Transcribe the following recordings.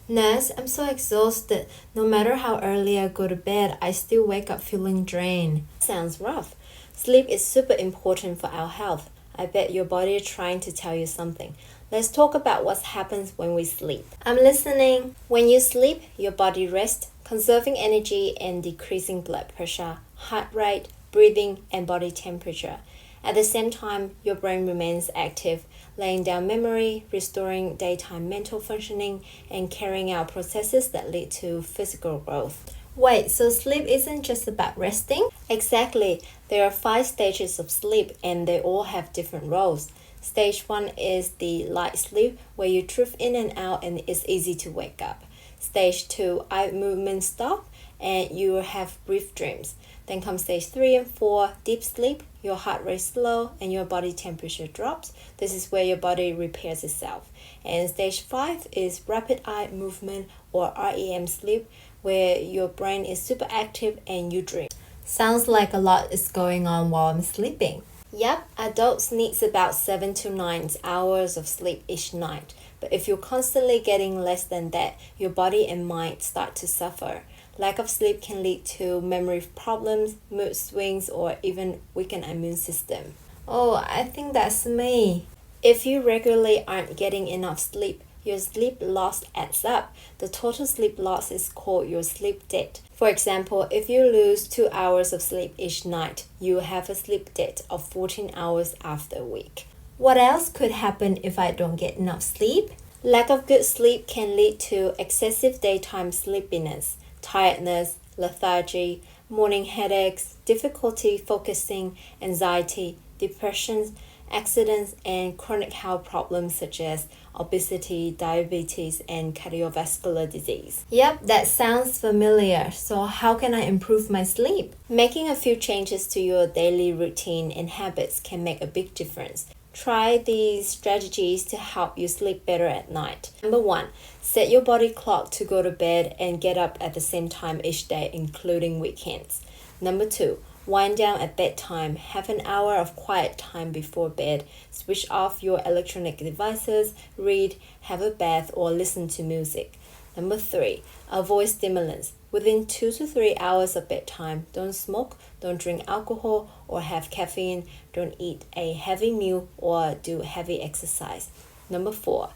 Nurse, I'm so exhausted. No matter how early I go to bed, I still wake up feeling drained. Sounds rough. Sleep is super important for our health. I bet your body is trying to tell you something. Let's talk about what happens when we sleep. I'm listening. When you sleep, your body rests, conserving energy and decreasing blood pressure, heart rate, breathing, and body temperature. At the same time, your brain remains active, laying down memory, restoring daytime mental functioning, and carrying out processes that lead to physical growth. Wait, so sleep isn't just about resting? Exactly. There are 5 stages of sleep and they all have different roles. Stage 1 is the light sleep where you drift in and out and it's easy to wake up. Stage 2, eye movement stop and you have brief dreams. Then comes stage 3 and 4, deep sleep, your heart rate slow and your body temperature drops. This is where your body repairs itself. And stage 5 is rapid eye movement or REM sleep, where your brain is super active and you dream. Sounds like a lot is going on while I'm sleeping. Yep, adults needs about 7 to 9 hours of sleep each night. But if you're constantly getting less than that, your body and mind start to suffer. Lack of sleep can lead to memory problems, mood swings, or even weakened immune system. Oh, I think that's me. If you regularly aren't getting enough sleep, your sleep loss adds up. The total sleep loss is called your sleep debt. For example, if you lose 2 hours of sleep each night, you have a sleep debt of 14 hours after a week. What else could happen if I don't get enough sleep? Lack of good sleep can lead to excessive daytime sleepiness, tiredness, lethargy, morning headaches, difficulty focusing, anxiety, depression, accidents, and chronic health problems such as obesity, diabetes, and cardiovascular disease. Yep, that sounds familiar. So how can I improve my sleep? Making a few changes to your daily routine and habits can make a big difference. Try these strategies to help you sleep better at night. Number 1, set your body clock to go to bed and get up at the same time each day, including weekends. Number 2, wind down at bedtime. Have an hour of quiet time before bed. Switch off your electronic devices, read, have a bath, or listen to music. Number 3, avoid stimulants. Within 2 to 3 hours of bedtime, don't smoke, don't drink alcohol or have caffeine, don't eat a heavy meal or do heavy exercise. Number 4,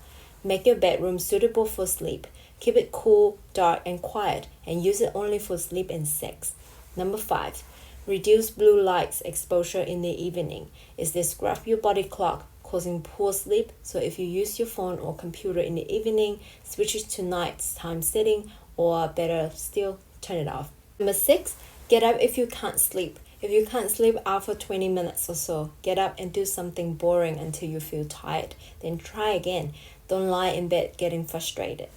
make your bedroom suitable for sleep. Keep it cool, dark, and quiet, and use it only for sleep and sex. Number 5, reduce blue light exposure in the evening. It disrupts your body clock, causing poor sleep. So if you use your phone or computer in the evening, switch it to nighttime setting, or better still, turn it off. Number 6, get up if you can't sleep. If you can't sleep after 20 minutes or so, get up and do something boring until you feel tired. Then try again. Don't lie in bed getting frustrated.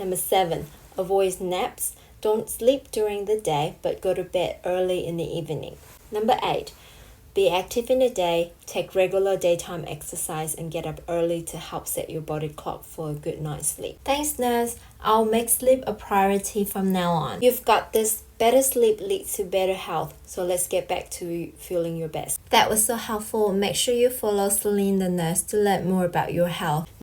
Number 7, avoid naps. Don't sleep during the day, but go to bed early in the evening. Number 8, be active in the day, take regular daytime exercise, and get up early to help set your body clock for a good night's sleep. Thanks, nurse. I'll make sleep a priority from now on. You've got this. Better sleep leads to better health. So let's get back to feeling your best. That was so helpful. Make sure you follow Celine the nurse to learn more about your health.